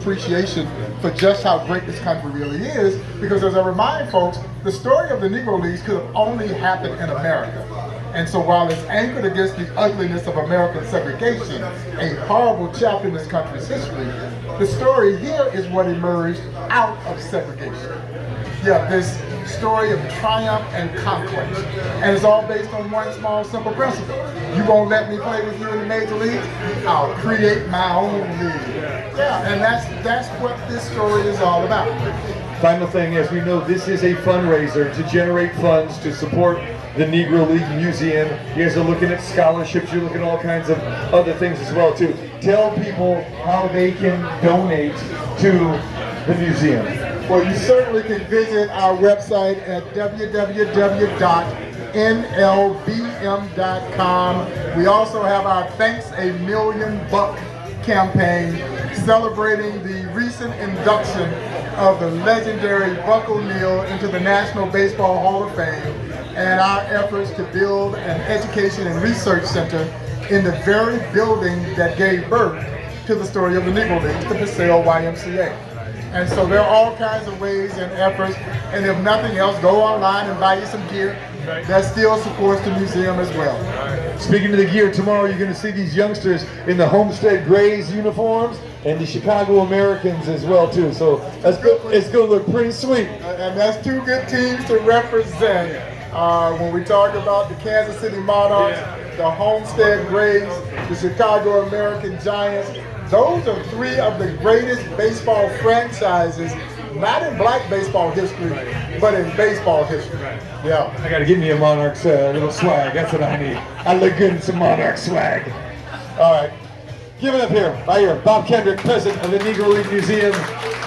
appreciation for just how great this country really is, because as I remind folks, the story of the Negro Leagues could have only happened in America. And so while it's anchored against the ugliness of American segregation, a horrible chapter in this country's history, the story here is what emerged out of segregation. Yeah, this story of triumph and conquest. And it's all based on one small, simple principle. You won't let me play with you in the major leagues? I'll create my own league. Yeah, and that's what this story is all about. Final thing is, we know this is a fundraiser to generate funds to support the Negro League Museum. You guys are looking at scholarships, you're looking at all kinds of other things as well too. Tell people how they can donate to the museum. Well, you certainly can visit our website at www.nlbm.com. We also have our Thanks a Million Buck campaign celebrating the recent induction of the legendary Buck O'Neil into the National Baseball Hall of Fame, and our efforts to build an education and research center in the very building that gave birth to the story of the Negro Leagues, the Paseo YMCA. And so there are all kinds of ways and efforts, and if nothing else, go online and buy you some gear that still supports the museum as well. Speaking of the gear, tomorrow you're going to see these youngsters in the Homestead Grays uniforms and the Chicago Americans as well too. So it's going to look pretty sweet. And that's two good teams to represent. When we talk about the Kansas City Monarchs, the Homestead Grays, the Chicago American Giants, those are three of the greatest baseball franchises, not in black baseball history, but in baseball history. Yeah. I got to give me a Monarchs little swag. That's what I need. I look good in some Monarch swag. All right. Give it up here, right here. Bob Kendrick, president of the Negro League Museum.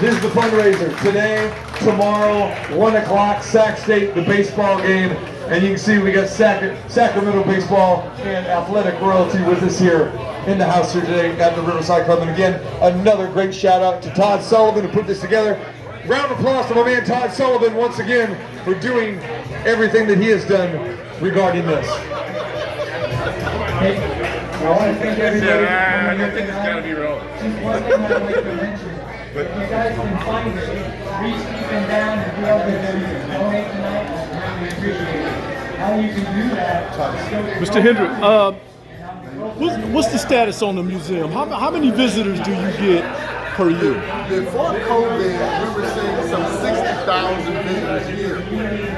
This is the fundraiser. Today, tomorrow, 1 o'clock, Sac State, the baseball game. And you can see we got Sacramento baseball and athletic royalty with us here in the house here today at the Riverside Club. And again, another great shout out to Todd Sullivan who put this together. Round of applause to my man Todd Sullivan once again for doing everything that he has done regarding this. Hey, I want to thank everybody. I don't think it's got to be rolling. Just one thing I'd like to mention. If you guys can find it, reach deep and down and do all the donations. Donate tonight, I really appreciate it. How you can do that? Mr. Hendrick, what's the status on the museum? How many visitors do you get per year? Before COVID, we were seeing some 60,000 visitors a year.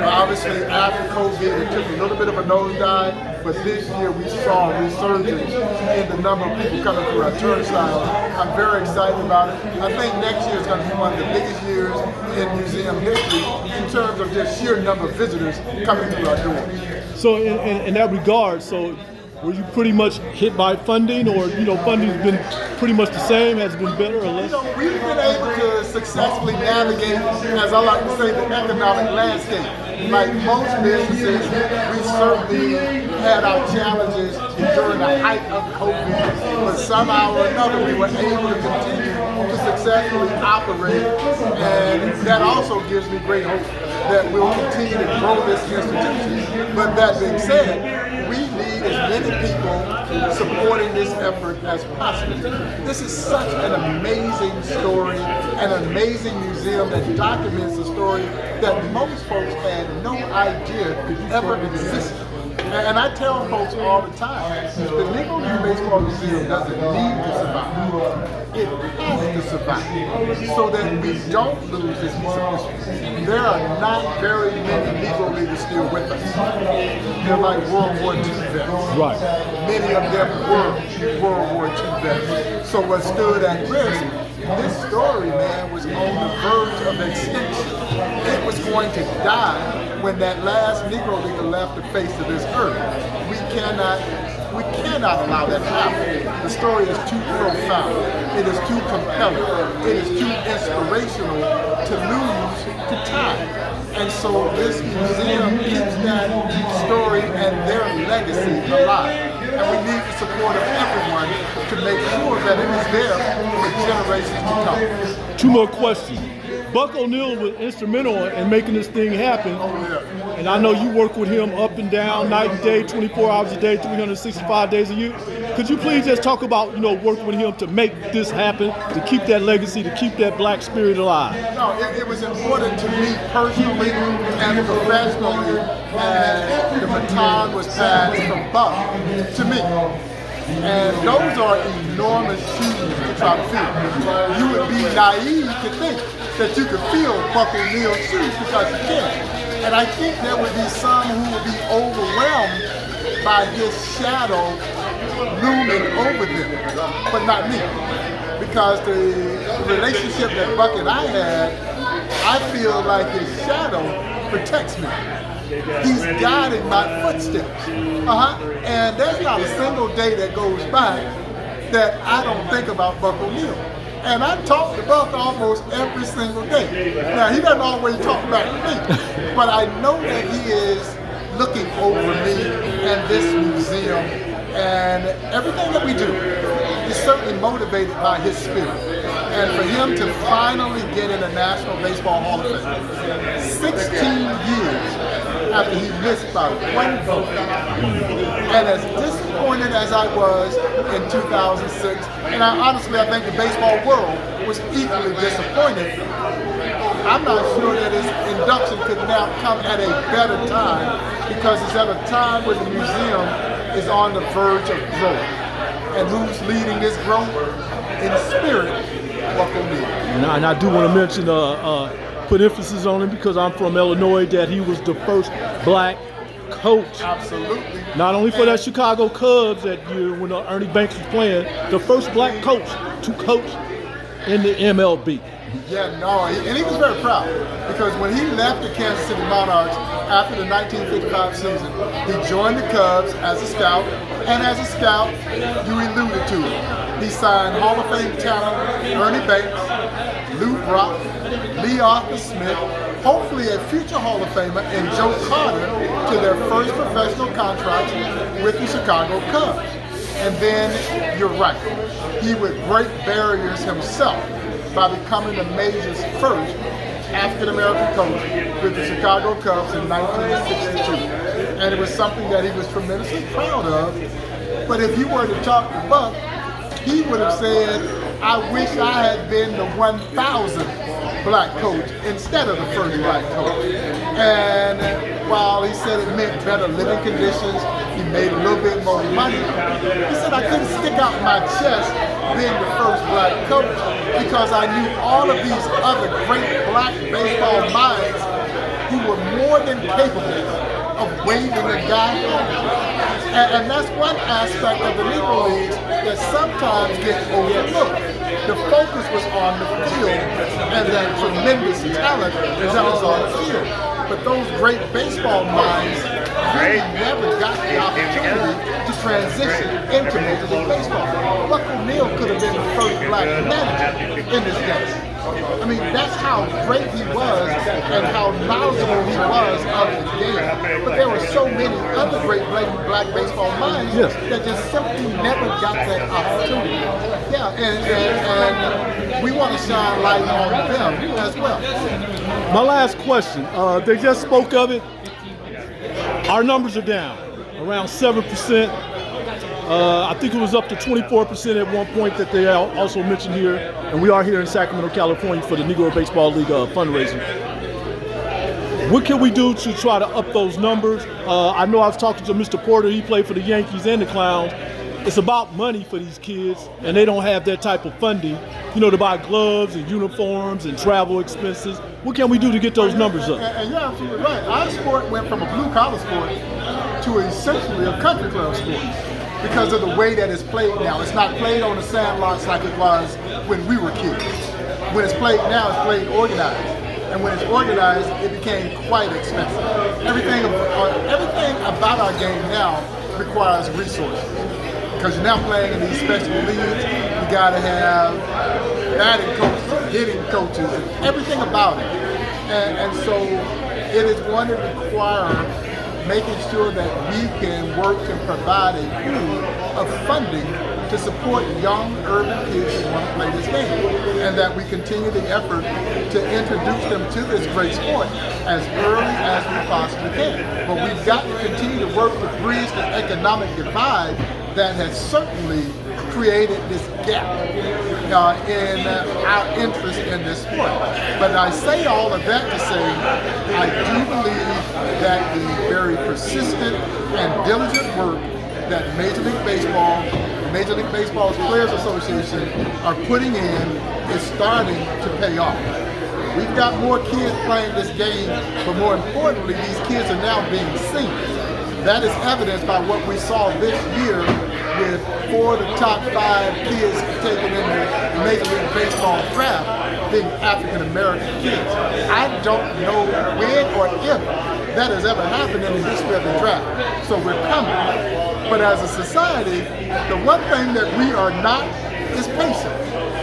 Obviously, after COVID, it took a little bit of a nosedive, but this year we saw a resurgence in the number of people coming through our turnstile. I'm very excited about it. I think next year is going to be one of the biggest years in museum history in terms of just sheer number of visitors coming through our doors. So in that regard, so were you pretty much hit by funding, or funding's been pretty much the same? Has it been better or less? We've been able to successfully navigate, as I like to say, the economic landscape. Like most businesses, we certainly had our challenges during the height of COVID, but somehow or another we were able to continue to successfully operate, and that also gives me great hope that we'll continue to grow this institution. But that being said, we need as many people supporting this effort as possible. This is such an amazing story, an amazing museum that documents a story that most folks had no idea ever existed. And I tell folks all the time, the Negro League Baseball Museum doesn't need to survive. It has to survive so that we don't lose this piece of history. There are not very many Negro Leaguers still with us. They're like World War II vets. Right. Many of them were World War II vets. So what stood at risk, this story, man, was on the verge of extinction. It was going to die when that last Negro Leaguer left the face of this earth. We cannot allow that to happen. The story is too profound. It is too compelling. It is too inspirational to lose to time. And so this museum keeps that story and their legacy alive. And we need the support of everyone to make sure that it is there for generations to come. Two more questions. Buck O'Neil was instrumental in making this thing happen. And I know you work with him up and down, night and day, 24 hours a day, 365 days a year. Could you please just talk about, working with him to make this happen, to keep that legacy, to keep that black spirit alive? No, it was important to me personally and professionally, and the baton was passed from Buck to me. And those are enormous shoes to try to fill. You would be naive to think that you could fill Buck O'Neill's shoes because you can't. And I think there would be some who would be overwhelmed by his shadow looming over them, but not me. Because the relationship that Buck and I had, I feel like his shadow protects me. He's guiding my footsteps. And there's not a single day that goes by that I don't think about Buck O'Neill. And I talk to Buck almost every single day. Now, he doesn't always talk back to me, but I know that he is looking over me and this museum, and everything that we do is certainly motivated by his spirit. And for him to finally get in the National Baseball Hall of Fame, 16 years after he missed by one vote, and as disappointed as I was in 2006, and honestly I think the baseball world was equally disappointed, I'm not sure that his induction could now come at a better time, because it's at a time when the museum is on the verge of growth. And who's leading this growth? In spirit, Buck O'Neill. And I do want to mention, put emphasis on him because I'm from Illinois, that he was the first black coach. Absolutely. Not only for that Chicago Cubs that year when Ernie Banks was playing, the first black coach to coach in the MLB. Yeah, no, and he was very proud, because when he left the Kansas City Monarchs after the 1955 season, he joined the Cubs as a scout, and as a scout, you alluded to it. He signed Hall of Fame talent Ernie Banks, Lou Brock, Lee Arthur Smith, hopefully a future Hall of Famer, and Joe Carter to their first professional contract with the Chicago Cubs. And then, you're right, he would break barriers himself by becoming the major's first African-American coach with the Chicago Cubs in 1962. And it was something that he was tremendously proud of. But if you were to talk to Buck, he would have said, I wish I had been the 1,000th black coach instead of the first black coach. And while he said it meant better living conditions, he made a little bit more money, he said I couldn't stick out my chest being the first black coach, because I knew all of these other great black baseball minds who were more than capable of waving the guy home. And that's one aspect of the Negro Leagues that sometimes gets overlooked. The focus was on the field and that tremendous talent that was on the field. But those great baseball minds really never got the opportunity to transition into Major League Baseball. Buck O'Neill could have been the first black manager in this game. I mean, that's how great he was and how knowledgeable he was of the game. But there were so many other great black baseball minds that just simply never got that opportunity. Yeah, and we want to shine light on them as well. My last question, they just spoke of it. Our numbers are down, around 7%. I think it was up to 24% at one point that they also mentioned here. And we are here in Sacramento, California for the Negro Baseball League fundraiser. What can we do to try to up those numbers? I know I was talking to Mr. Porter. He played for the Yankees and the Clowns. It's about money for these kids, and they don't have that type of funding, to buy gloves and uniforms and travel expenses. What can we do to get those numbers up? And you're absolutely right. Our sport went from a blue-collar sport to essentially a country club sport because of the way that it's played now. It's not played on the sandlots like it was when we were kids. When it's played now, it's played organized. And when it's organized, it became quite expensive. Everything about our game now requires resources. Because you're now playing in these special leagues, you gotta have batting coaches, hitting coaches, and everything about it. And so it is going to require making sure that we can work to provide a pool of funding to support young urban kids who want to play this game, and that we continue the effort to introduce them to this great sport as early as we possibly can. But we've got to continue to work to bridge the economic divide that has certainly created this gap in our interest in this sport. But I say all of that to say I do believe that the very persistent and diligent work that Major League Baseball's Players Association are putting in is starting to pay off. We've got more kids playing this game, but more importantly, these kids are now being seen. That is evidenced by what we saw this year with 4 of the top 5 kids taken in the Major League Baseball draft being African American kids. I don't know when or if that has ever happened in the history of the draft. So we're coming. But as a society, the one thing that we are not is patient.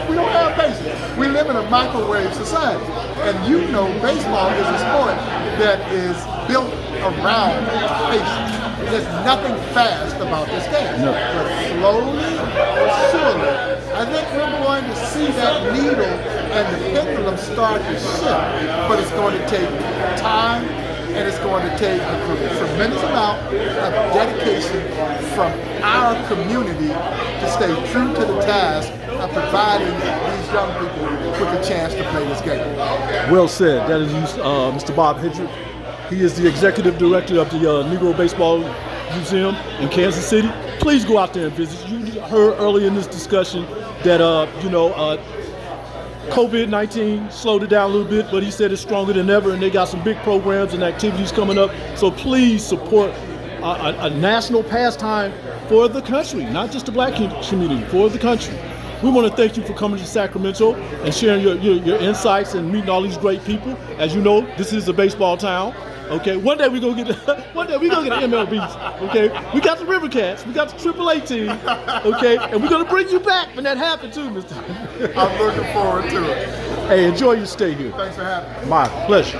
We don't have patience. We live in a microwave society. And you know baseball is a sport that is built around patience. There's nothing fast about this game. No. But slowly or surely, I think we're going to see that needle and the pendulum start to shift. But it's going to take time, and it's going to take a tremendous amount of dedication from our community to stay true to the task of providing these young people with a chance to play this game. Well said. That is Mr. Bob Hendrick. He is the executive director of the Negro Baseball Museum in Kansas City. Please go out there and visit. You heard earlier in this discussion that COVID-19 slowed it down a little bit, but he said it's stronger than ever, and they got some big programs and activities coming up. So please support a national pastime for the country, not just the black community, for the country. We want to thank you for coming to Sacramento and sharing your insights and meeting all these great people. As you know, this is a baseball town. Okay, one day we gonna get the MLBs. Okay, we got the River Cats, we got the AAA team. Okay, and we're gonna bring you back when that happens too, Mr. I'm looking forward to it. Hey, enjoy your stay here. Thanks for having me. My pleasure.